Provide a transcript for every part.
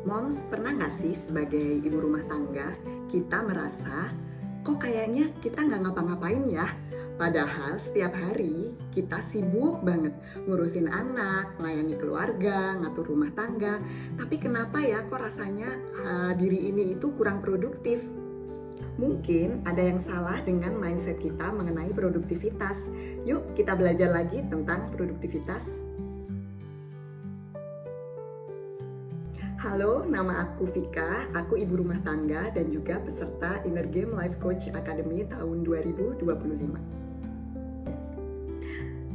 Moms, pernah nggak sih sebagai ibu rumah tangga kita merasa kok kayaknya kita nggak ngapa-ngapain ya? Padahal setiap hari kita sibuk banget ngurusin anak, melayani keluarga, ngatur rumah tangga. Tapi kenapa ya kok rasanya diri ini itu kurang produktif? Mungkin ada yang salah dengan mindset kita mengenai produktivitas. Yuk kita belajar lagi tentang produktivitas. Halo, nama aku Vika, aku ibu rumah tangga dan juga peserta Inner Game Life Coach Academy tahun 2025.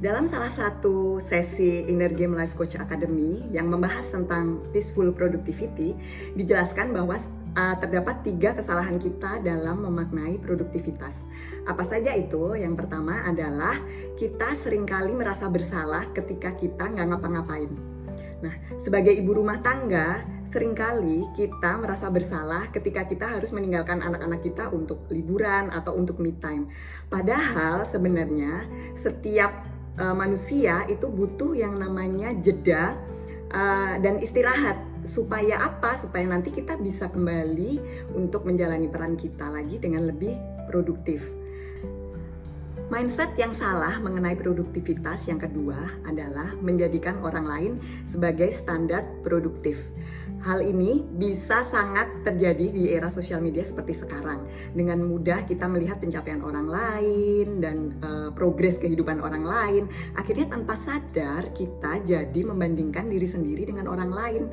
Dalam salah satu sesi Inner Game Life Coach Academy yang membahas tentang peaceful productivity, dijelaskan bahwa terdapat 3 kesalahan kita dalam memaknai produktivitas. Apa saja itu? Yang pertama adalah kita seringkali merasa bersalah ketika kita nggak ngapa-ngapain. Nah, sebagai ibu rumah tangga, seringkali kita merasa bersalah ketika kita harus meninggalkan anak-anak kita untuk liburan atau untuk me time. Padahal sebenarnya setiap manusia itu butuh yang namanya jeda dan istirahat. Supaya apa? Supaya nanti kita bisa kembali untuk menjalani peran kita lagi dengan lebih produktif. Mindset yang salah mengenai produktivitas yang kedua adalah menjadikan orang lain sebagai standar produktif. Hal ini bisa sangat terjadi di era sosial media seperti sekarang. Dengan mudah kita melihat pencapaian orang lain dan progres kehidupan orang lain. Akhirnya tanpa sadar kita jadi membandingkan diri sendiri dengan orang lain.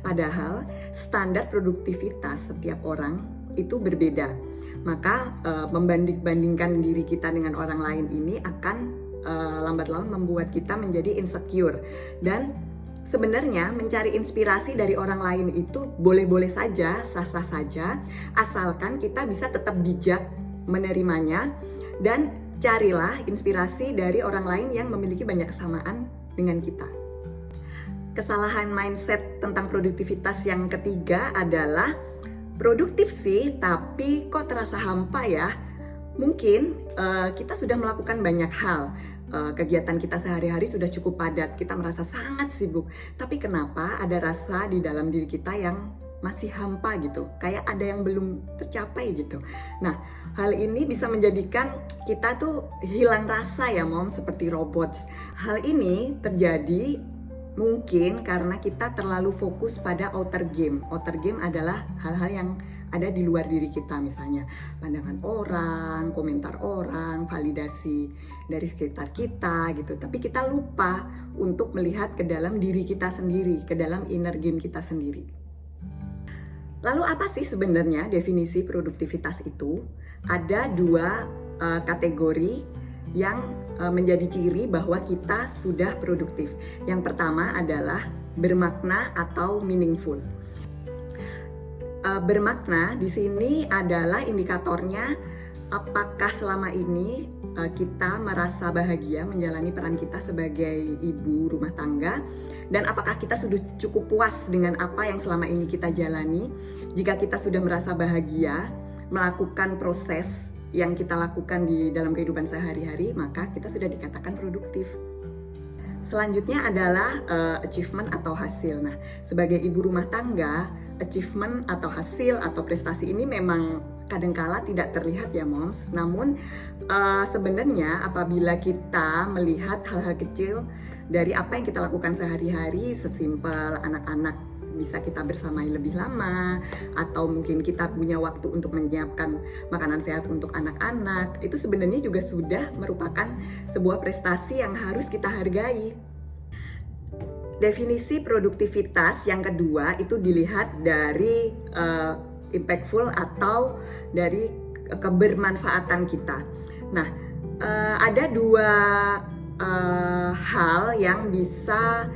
Padahal standar produktivitas setiap orang itu berbeda. Maka membanding-bandingkan diri kita dengan orang lain ini akan lambat laun membuat kita menjadi insecure. Dan sebenarnya mencari inspirasi dari orang lain itu boleh-boleh saja, sah-sah saja, asalkan kita bisa tetap bijak menerimanya dan carilah inspirasi dari orang lain yang memiliki banyak kesamaan dengan kita. Kesalahan mindset tentang produktivitas yang ketiga adalah produktif sih, tapi kok terasa hampa ya? Mungkin kita sudah melakukan banyak hal. Kegiatan kita sehari-hari sudah cukup padat, kita merasa sangat sibuk. Tapi kenapa ada rasa di dalam diri kita yang masih hampa gitu? Kayak ada yang belum tercapai gitu. Nah, hal ini bisa menjadikan kita tuh hilang rasa ya mom, seperti robot. Hal ini terjadi mungkin karena kita terlalu fokus pada outer game. Outer game adalah hal-hal yang ada di luar diri kita, misalnya pandangan orang, komentar orang, validasi dari sekitar kita gitu. Tapi kita lupa untuk melihat ke dalam diri kita sendiri, ke dalam inner game kita sendiri. Lalu apa sih sebenarnya definisi produktivitas itu? Ada 2 kategori yang menjadi ciri bahwa kita sudah produktif. Yang pertama adalah bermakna atau meaningful. Bermakna di sini adalah indikatornya apakah selama ini kita merasa bahagia menjalani peran kita sebagai ibu rumah tangga, dan apakah kita sudah cukup puas dengan apa yang selama ini kita jalani. Jika kita sudah merasa bahagia melakukan proses yang kita lakukan di dalam kehidupan sehari-hari, maka kita sudah dikatakan produktif. Selanjutnya adalah achievement atau hasil. Nah, sebagai ibu rumah tangga, achievement atau hasil atau prestasi ini memang kadangkala tidak terlihat ya moms. Namun sebenarnya apabila kita melihat hal-hal kecil dari apa yang kita lakukan sehari-hari, sesimpel anak-anak bisa kita bersamai lebih lama, atau mungkin kita punya waktu untuk menyiapkan makanan sehat untuk anak-anak, itu sebenarnya juga sudah merupakan sebuah prestasi yang harus kita hargai. Definisi produktivitas yang kedua itu dilihat dari impactful atau dari kebermanfaatan kita. Nah, ada 2 hal yang bisa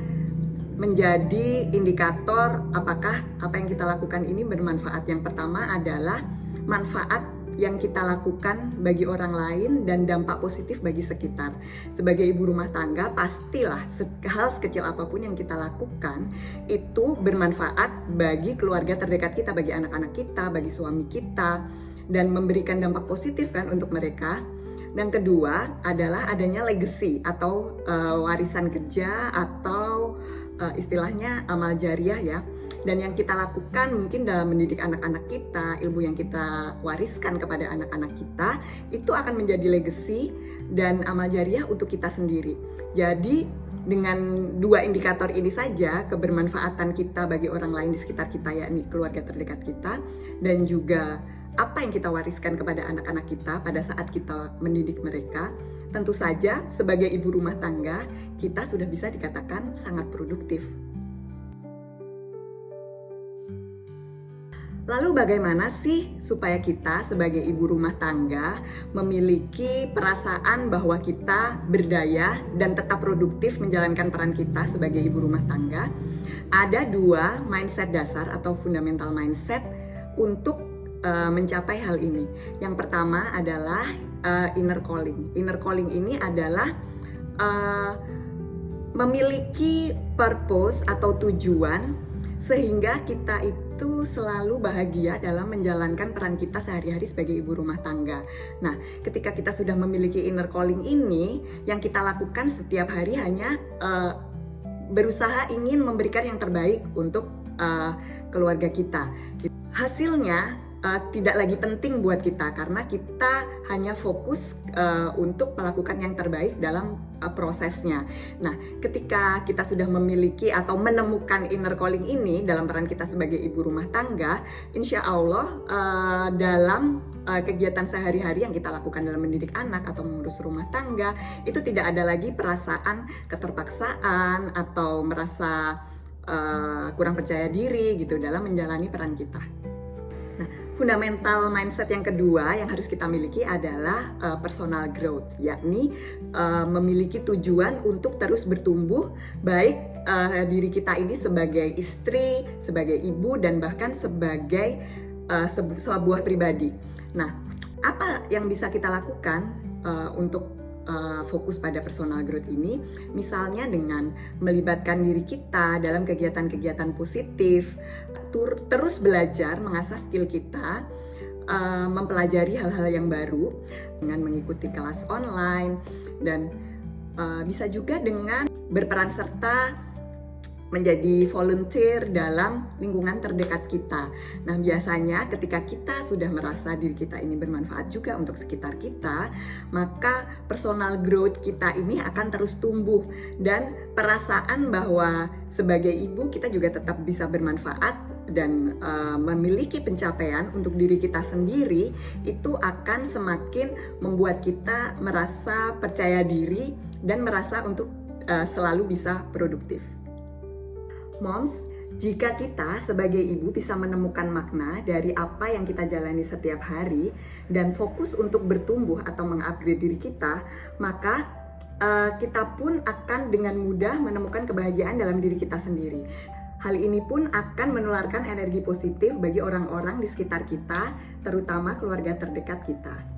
menjadi indikator apakah apa yang kita lakukan ini bermanfaat. Yang pertama adalah manfaat yang kita lakukan bagi orang lain dan dampak positif bagi sekitar. Sebagai ibu rumah tangga, pastilah hal sekecil apapun yang kita lakukan itu bermanfaat bagi keluarga terdekat kita, bagi anak-anak kita, bagi suami kita, dan memberikan dampak positif kan untuk mereka. Dan kedua adalah adanya legacy atau warisan kerja atau istilahnya amal jariah ya, Dan yang kita lakukan mungkin dalam mendidik anak-anak kita, ilmu yang kita wariskan kepada anak-anak kita, itu akan menjadi legacy dan amal jariah untuk kita sendiri. Jadi dengan dua indikator ini saja, kebermanfaatan kita bagi orang lain di sekitar kita, yakni keluarga terdekat kita, dan juga apa yang kita wariskan kepada anak-anak kita pada saat kita mendidik mereka, tentu saja sebagai ibu rumah tangga, kita sudah bisa dikatakan sangat produktif. Lalu bagaimana sih supaya kita sebagai ibu rumah tangga memiliki perasaan bahwa kita berdaya dan tetap produktif menjalankan peran kita sebagai ibu rumah tangga? Ada dua mindset dasar atau fundamental mindset untuk mencapai hal ini. Yang pertama adalah inner calling. Inner calling ini adalah memiliki purpose atau tujuan sehingga kita itu selalu bahagia dalam menjalankan peran kita sehari-hari sebagai ibu rumah tangga. Nah, ketika kita sudah memiliki inner calling ini, yang kita lakukan setiap hari hanya berusaha ingin memberikan yang terbaik untuk keluarga kita. Hasilnya tidak lagi penting buat kita karena kita hanya fokus untuk melakukan yang terbaik dalam prosesnya. Nah, ketika kita sudah memiliki atau menemukan inner calling ini dalam peran kita sebagai ibu rumah tangga, insya Allah dalam kegiatan sehari-hari yang kita lakukan dalam mendidik anak atau mengurus rumah tangga, itu tidak ada lagi perasaan keterpaksaan atau merasa kurang percaya diri gitu dalam menjalani peran kita. Fundamental mindset yang kedua yang harus kita miliki adalah personal growth, yakni memiliki tujuan untuk terus bertumbuh, baik diri kita ini sebagai istri, sebagai ibu, dan bahkan sebagai sebuah pribadi. Nah, apa yang bisa kita lakukan untuk fokus pada personal growth ini? Misalnya dengan melibatkan diri kita dalam kegiatan-kegiatan positif, terus belajar mengasah skill kita, mempelajari hal-hal yang baru dengan mengikuti kelas online, dan bisa juga dengan berperan serta menjadi volunteer dalam lingkungan terdekat kita. Nah, biasanya ketika kita sudah merasa diri kita ini bermanfaat juga untuk sekitar kita, maka personal growth kita ini akan terus tumbuh, dan perasaan bahwa sebagai ibu kita juga tetap bisa bermanfaat dan memiliki pencapaian untuk diri kita sendiri, itu akan semakin membuat kita merasa percaya diri dan merasa untuk selalu bisa produktif. Moms, jika kita sebagai ibu bisa menemukan makna dari apa yang kita jalani setiap hari dan fokus untuk bertumbuh atau mengupgrade diri kita, maka kita pun akan dengan mudah menemukan kebahagiaan dalam diri kita sendiri. Hal ini pun akan menularkan energi positif bagi orang-orang di sekitar kita, terutama keluarga terdekat kita.